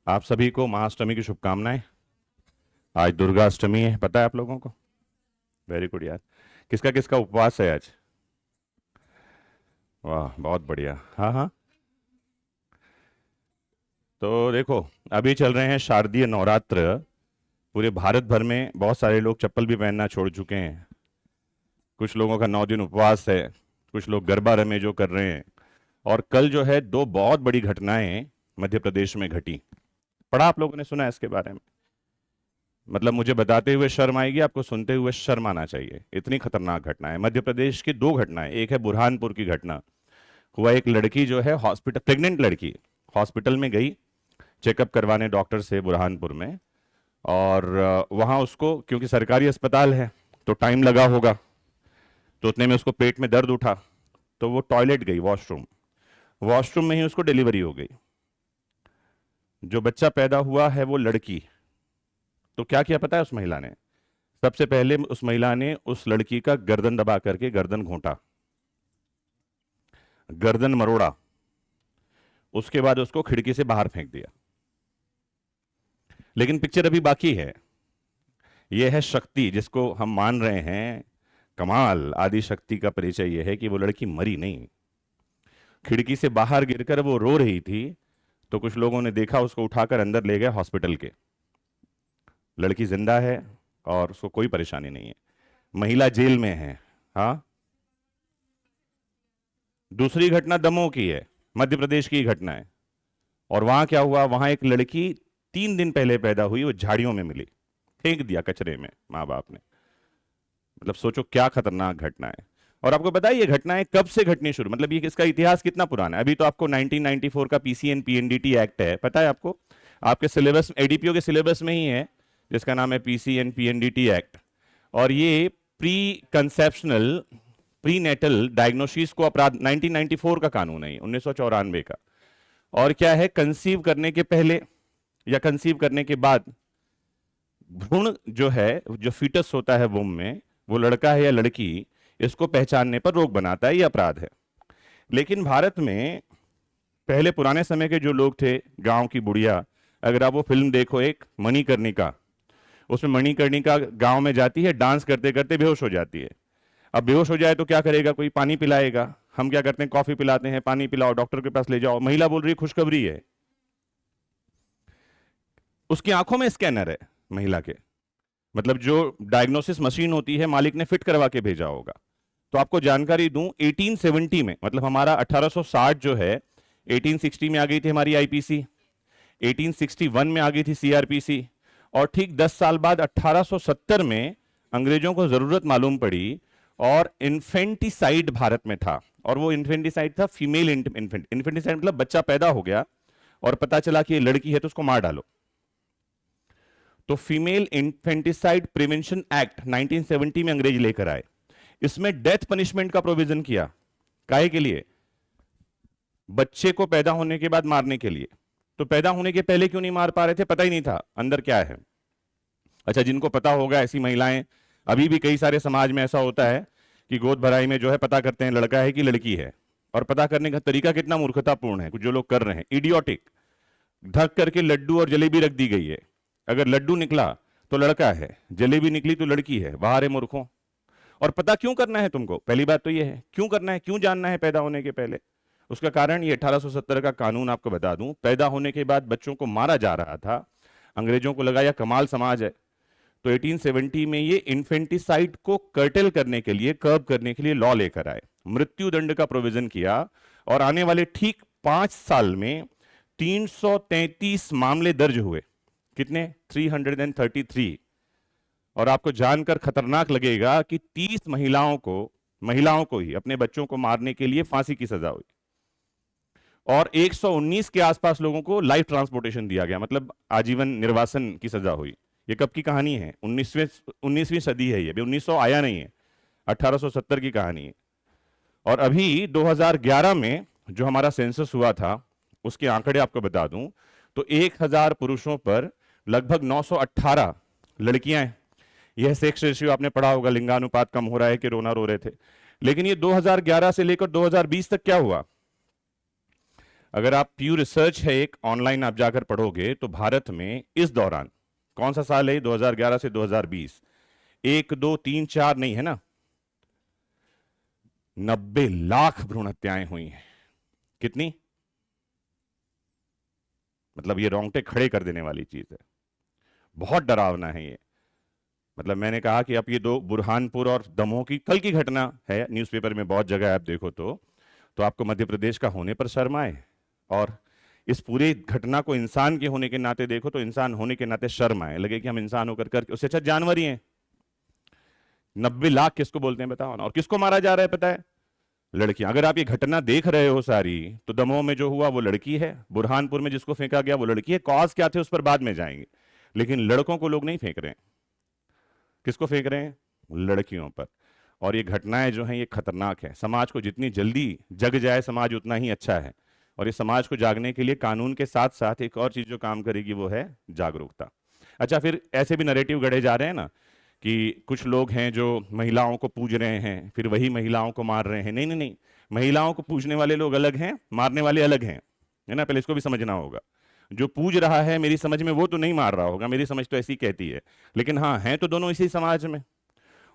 आप सभी को महाअष्टमी की शुभकामनाएं। आज दुर्गा अष्टमी है, पता है आप लोगों को? वेरी गुड यार। किसका किसका उपवास है आज? वाह, बहुत बढ़िया। हाँ हाँ। तो देखो, अभी चल रहे हैं शारदीय नवरात्र। पूरे भारत भर में बहुत सारे लोग चप्पल भी पहनना छोड़ चुके हैं। कुछ लोगों का 9 दिन उपवास है। कुछ लोग गरबा रमे जो कर रहे हैं। और कल जो है, दो बहुत बड़ी घटनाएं मध्य प्रदेश में घटी। पढ़ा आप लोगों ने, सुना है इसके बारे में? मतलब मुझे बताते हुए शर्म आएगी, आपको सुनते हुए शर्म आना चाहिए। इतनी खतरनाक घटना है मध्य प्रदेश की। दो घटनाएं, एक है बुरहानपुर की घटना। हुआ, एक लड़की जो है हॉस्पिटल, प्रेग्नेंट लड़की हॉस्पिटल में गई चेकअप करवाने डॉक्टर से बुरहानपुर में। और वहां उसको, क्योंकि सरकारी अस्पताल है तो टाइम लगा होगा, तो उतने में उसको पेट में दर्द उठा। तो वो टॉयलेट गई, वॉशरूम। वॉशरूम में ही उसको डिलीवरी हो गई। जो बच्चा पैदा हुआ है वो लड़की। तो क्या किया पता है उस महिला ने? सबसे पहले उस महिला ने उस लड़की का गर्दन दबा करके गर्दन घोंटा, गर्दन मरोड़ा। उसके बाद उसको खिड़की से बाहर फेंक दिया। लेकिन पिक्चर अभी बाकी है। यह है शक्ति जिसको हम मान रहे हैं। कमाल आदि शक्ति का परिचय यह है कि वो लड़की मरी नहीं। खिड़की से बाहर गिरकर वो रो रही थी, तो कुछ लोगों ने देखा, उसको उठाकर अंदर ले गए हॉस्पिटल के। लड़की जिंदा है और उसको कोई परेशानी नहीं है। महिला जेल में है। हाँ। दूसरी घटना दमोह की है, मध्य प्रदेश की घटना है। और वहां क्या हुआ, वहां एक लड़की 3 दिन पहले पैदा हुई, वो झाड़ियों में मिली, फेंक दिया कचरे में माँ बाप ने। मतलब सोचो क्या खतरनाक घटना है। और आपको पता है ये घटनाएं कब से घटनी शुरू, मतलब ये इसका इतिहास कितना पुराना है? अभी तो आपको 1994 का पीसीएन पीएनडीटी एक्ट है, पता है आपको? आपके सिलेबस, एडीपीओ के सिलेबस में ही है, जिसका नाम है पीसीएन पीएनडीटी एक्ट। और ये pre conceptional prenatal diagnosis को अपराध, 1994 का कानून है, 1994 का। और क्या है, कंसीव करने के पहले या कंसीव करने के बाद भ्रूण जो है, जो फीटस होता है वुम में, वो लड़का है या लड़की, इसको पहचानने पर रोक बनाता है, ये अपराध है। लेकिन भारत में पहले पुराने समय के जो लोग थे, गांव की बुढ़िया, अगर आप वो फिल्म देखो एक मणिकर्णिका, उसमें मणिकर्णिका गांव में जाती है, डांस करते करते बेहोश हो जाती है। अब बेहोश हो जाए तो क्या करेगा? कोई पानी पिलाएगा। हम क्या करते हैं, कॉफी पिलाते हैं, पानी पिलाओ, डॉक्टर के पास ले जाओ। महिला बोल रही है खुशखबरी है, उसकी आंखों में स्कैनर है महिला के। मतलब जो डायग्नोसिस मशीन होती है, मालिक ने फिट करवा के भेजा होगा। तो आपको जानकारी दूं, 1870 में, मतलब हमारा 1860 जो है, 1860 में आ गई थी हमारी आईपीसी, 1861 में आ गई थी सीआरपीसी। और ठीक 10 साल बाद 1870 में अंग्रेजों को जरूरत मालूम पड़ी और इन्फेंटिसाइड भारत में था। और वो इन्फेंटिसाइड था फीमेल इन्फेंटिसाइड, मतलब बच्चा पैदा हो गया और पता चला कि ये लड़की है तो उसको मार डालो। तो फीमेल इन्फेंटिसाइड प्रिवेंशन एक्ट 1970 में अंग्रेज लेकर आए। इसमें डेथ पनिशमेंट का प्रोविजन किया। काहे के लिए? बच्चे को पैदा होने के बाद मारने के लिए। तो पैदा होने के पहले क्यों नहीं मार पा रहे थे? पता ही नहीं था अंदर क्या है। अच्छा, जिनको पता होगा, ऐसी महिलाएं, अभी भी कई सारे समाज में ऐसा होता है कि गोद भराई में जो है पता करते हैं लड़का है कि लड़की है। और पता करने का तरीका कितना मूर्खतापूर्ण है, कुछ जो लोग कर रहे हैं, इडियोटिक। ढक करके लड्डू और जलेबी रख दी गई है। अगर लड्डू निकला तो लड़का है, जलेबी निकली तो लड़की है। बाहर है मूर्खों। और पता क्यों करना है तुमको? पहली बात तो ये है, क्यों करना है, क्यों जानना है पैदा होने के पहले? उसका कारण ये 1870 का कानून आपको बता दूं। पैदा होने के बाद बच्चों को मारा जा रहा था। अंग्रेजों को लगा यह कमाल समाज है, तो 1870 में ये इन्फेंटिसाइड को कर्टेल करने के लिए, कर्ब करने के लिए लॉ लेकर आए, मृत्यु दंड का प्रोविजन किया। और आने वाले ठीक 5 साल में 333 मामले दर्ज हुए। कितने? 333। और आपको जानकर खतरनाक लगेगा कि 30 महिलाओं को ही अपने बच्चों को मारने के लिए फांसी की सजा हुई। और 119 के आसपास लोगों को लाइफ ट्रांसपोर्टेशन दिया गया, मतलब आजीवन निर्वासन की सजा हुई। ये कब की कहानी है? 19वीं सदी है ये, 1900 आया नहीं है, 1870 की कहानी है। और अभी 2011 में जो हमारा सेंसस हुआ था, उसके आंकड़े आपको बता दूं, तो 1000 पुरुषों पर लगभग 918 लड़कियां हैं। यह सेक्स रेशियो आपने पढ़ा होगा, लिंगानुपात कम हो रहा है कि रोना रो रहे थे। लेकिन ये 2011 से लेकर 2020 तक क्या हुआ? अगर आप प्यू रिसर्च है एक ऑनलाइन आप जाकर पढ़ोगे तो भारत में इस दौरान, कौन सा साल है 2011 से 2020, 1 2 3 4 नहीं है ना, 90 लाख भ्रूण हत्याएं हुई हैं। कितनी? मतलब ये रोंगटे खड़े कर देने वाली चीज है, बहुत डरावना है ये। मतलब मैंने कहा कि अब ये दो बुरहानपुर और दमोह की कल की घटना है, न्यूज़पेपर में बहुत जगह आप देखो तो आपको मध्य प्रदेश का होने पर शर्म आए, और इस पूरी घटना को इंसान के होने के नाते देखो तो इंसान होने के नाते शर्म आए, लगे कि हम इंसान होकर करके उससे अच्छा जानवर ही हैं। 90 लाख किसको बोलते हैं बताओ ना। और किसको मारा जा रहा है पता है? लड़कियां। अगर आप ये घटना देख रहे हो सारी, तो दमोह में जो हुआ वो लड़की है, बुरहानपुर में जिसको फेंका गया वो लड़की है। कॉज क्या थे उस पर बाद में जाएंगे, लेकिन लड़कों को लोग नहीं फेंक रहे हैं। किसको फेंक रहे हैं? लड़कियों पर। और ये घटनाएं जो हैं ये खतरनाक है। समाज को जितनी जल्दी जग जाए समाज उतना ही अच्छा है। और ये समाज को जागने के लिए कानून के साथ साथ एक और चीज जो काम करेगी वो है जागरूकता। अच्छा, फिर ऐसे भी नैरेटिव गढ़े जा रहे हैं ना कि कुछ लोग हैं जो महिलाओं को पूज रहे हैं, फिर वही महिलाओं को मार रहे हैं। नहीं नहीं नहीं, महिलाओं को पूजने वाले लोग अलग हैं, मारने वाले अलग हैं, है ना। पहले इसको भी समझना होगा। जो पूज रहा है मेरी समझ में वो तो नहीं मार रहा होगा, मेरी समझ तो ऐसी कहती है। लेकिन हाँ, हैं तो दोनों इसी समाज में,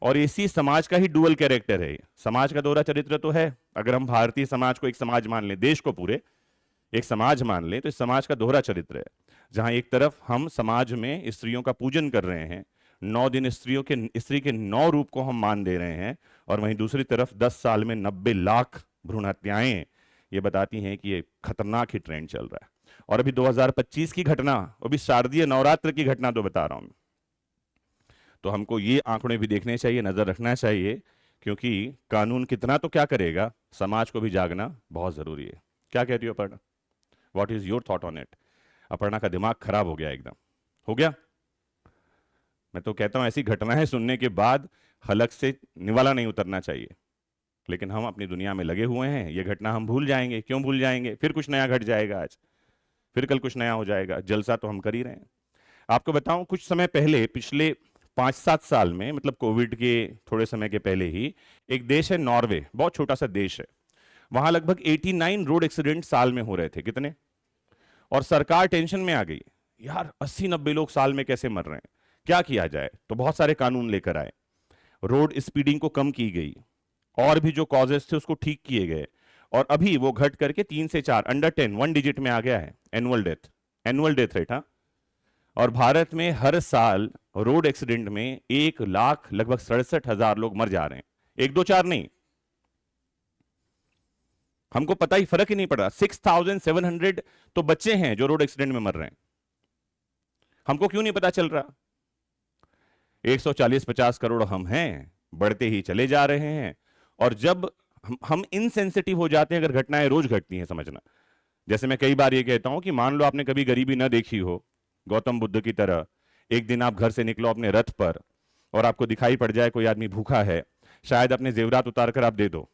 और इसी समाज का ही डुअल कैरेक्टर है। समाज का दोहरा चरित्र तो है। अगर हम भारतीय समाज को एक समाज मान लें, देश को पूरे एक समाज मान लें, तो इस समाज का दोहरा चरित्र है, जहां एक तरफ हम समाज में स्त्रियों का पूजन कर रहे हैं, 9 दिन स्त्री के 9 रूप को हम मान दे रहे हैं, और वहीं दूसरी तरफ 10 साल में 90 लाख भ्रूण हत्याएं, ये बताती हैं कि ये खतरनाक ही ट्रेंड चल रहा है। और अभी 2025 की घटना, वो भी शारदीय नवरात्र की घटना तो बता रहा हूं। तो हमको ये आंकड़े भी देखने चाहिए, नजर रखना चाहिए, क्योंकि कानून कितना तो क्या करेगा, समाज को भी जागना बहुत जरूरी है। क्या कहती हो Aparna? What is your thought on it? Aparna का दिमाग खराब हो गया, एकदम हो गया। मैं तो कहता हूं ऐसी घटनाएं सुनने के बाद हलक से निवाला नहीं उतरना चाहिए। लेकिन हम अपनी दुनिया में लगे हुए हैं, ये घटना हम भूल जाएंगे। क्यों भूल जाएंगे? फिर कुछ नया घट जाएगा, आज फिर कल कुछ नया हो जाएगा। जलसा तो हम कर ही रहे हैं। आपको बताऊं, कुछ समय पहले, पिछले 5-7 साल में, मतलब कोविड के थोड़े समय के पहले ही, एक देश है नॉर्वे, बहुत छोटा सा देश है, वहां लगभग 89 रोड एक्सीडेंट साल में हो रहे थे। कितने? और सरकार टेंशन में आ गई, यार 80-90 लोग साल में कैसे मर रहे हैं, क्या किया जाए? तो बहुत सारे कानून लेकर आए, रोड स्पीडिंग को कम की गई, और भी जो कॉजेस थे उसको ठीक किए गए, और अभी वो घट करके 3 से 4, अंडर 10, 1 डिजिट में आ गया है एनुअल डेथ रेट। हाँ, और भारत में हर साल रोड एक्सीडेंट में 1 लाख लगभग 67,000 लोग मर जा रहे हैं। 1 2 4 नहीं, हमको पता ही, फर्क ही नहीं पड़ रहा। 6,700 तो बच्चे हैं जो रोड एक्सीडेंट में मर रहे हैं, हमको क्यों नहीं पता चल रहा? 140-50 करोड़ हम हैं, बढ़ते ही चले जा रहे हैं। और जब हम इनसेंसिटिव हो जाते हैं, अगर घटनाएं रोज घटती हैं, समझना। जैसे मैं कई बार ये कहता हूं कि मान लो आपने कभी गरीबी ना देखी हो, गौतम बुद्ध की तरह एक दिन आप घर से निकलो अपने रथ पर, और आपको दिखाई पड़ जाए कोई आदमी भूखा है, शायद अपने जेवरात उतार कर आप दे दो।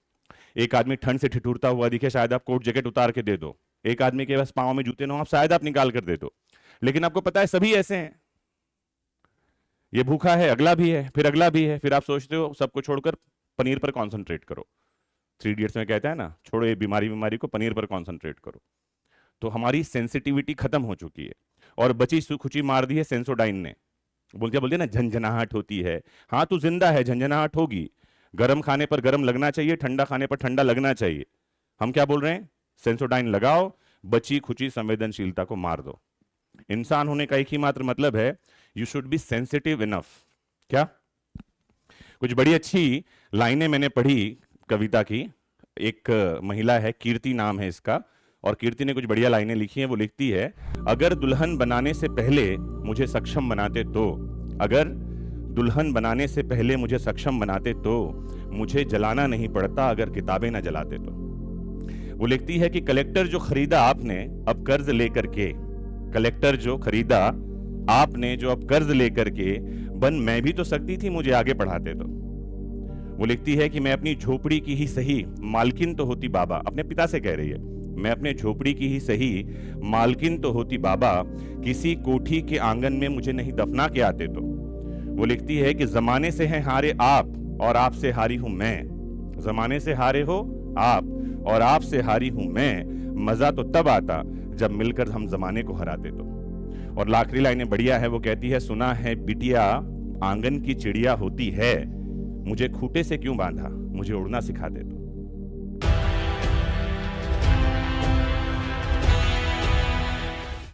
एक आदमी ठंड से ठिठुरता हुआ दिखे, शायद आप कोट जैकेट उतार के दे दो। एक आदमी के पास पांव में जूते ना हो, आप शायद आप निकाल कर दे दो। लेकिन आपको पता है सभी ऐसे हैं, ये भूखा है, अगला भी है, फिर अगला भी है, फिर आप सोचते हो सबको छोड़कर पनीर पर कॉन्सेंट्रेट करो। 3 इडियट्स में कहता है ना, छोड़ो ये बीमारी को, पनीर पर कॉन्सेंट्रेट करो। तो हमारी सेंसिटिविटी खत्म हो चुकी है, और बची खुची मार दी है सेंसोडाइन ने। बोलते ना झंझनाहट होती है। हाँ, तो जिंदा है, झंझनाहट होगी। गर्म खाने पर गर्म लगना चाहिए, ठंडा खाने पर ठंडा लगना चाहिए। हम क्या बोल रहे हैं? सेंसोडाइन लगाओ, बची खुची संवेदनशीलता को मार दो। इंसान होने का एक ही मात्र मतलब है, you should be sensitive enough. क्या? कुछ बड़ी अच्छी लाइनें मैंने पढ़ी कविता की। एक महिला है, कीर्ति नाम है इसका, और कीर्ति ने कुछ बढ़िया लाइनें लिखी हैं। वो लिखती है, अगर दुल्हन बनाने से पहले मुझे सक्षम बनाते तो, अगर दुल्हन बनाने से पहले मुझे सक्षम बनाते तो मुझे जलाना नहीं पड़ता, अगर किताबें ना जलाते तो। वो लिखती है कि कलेक्टर जो खरीदा आपने अब कर्ज लेकर के, कलेक्टर जो खरीदा आपने जो अब कर्ज लेकर के, बन मैं भी तो सकती थी मुझे आगे पढ़ाते तो। वो लिखती है कि मैं अपनी झोपड़ी की ही सही मालकिन तो होती बाबा, अपने पिता से कह रही है, मैं अपने झोपड़ी की ही सही मालकिन तो होती बाबा, किसी कोठी के आंगन में मुझे नहीं दफना के आते तो। वो लिखती है कि जमाने से हैं हारे आप और आपसे हारी हूं मैं, जमाने से हारे हो आप और आपसे हारी हूं मैं, मजा तो तब आता जब मिलकर हम जमाने को हराते तो। और आखिरी लाइनें बढ़िया है, वो कहती है, सुना है बिटिया आंगन की चिड़िया होती है, मुझे खूंटे से क्यों बांधा, मुझे उड़ना सिखा दे तो।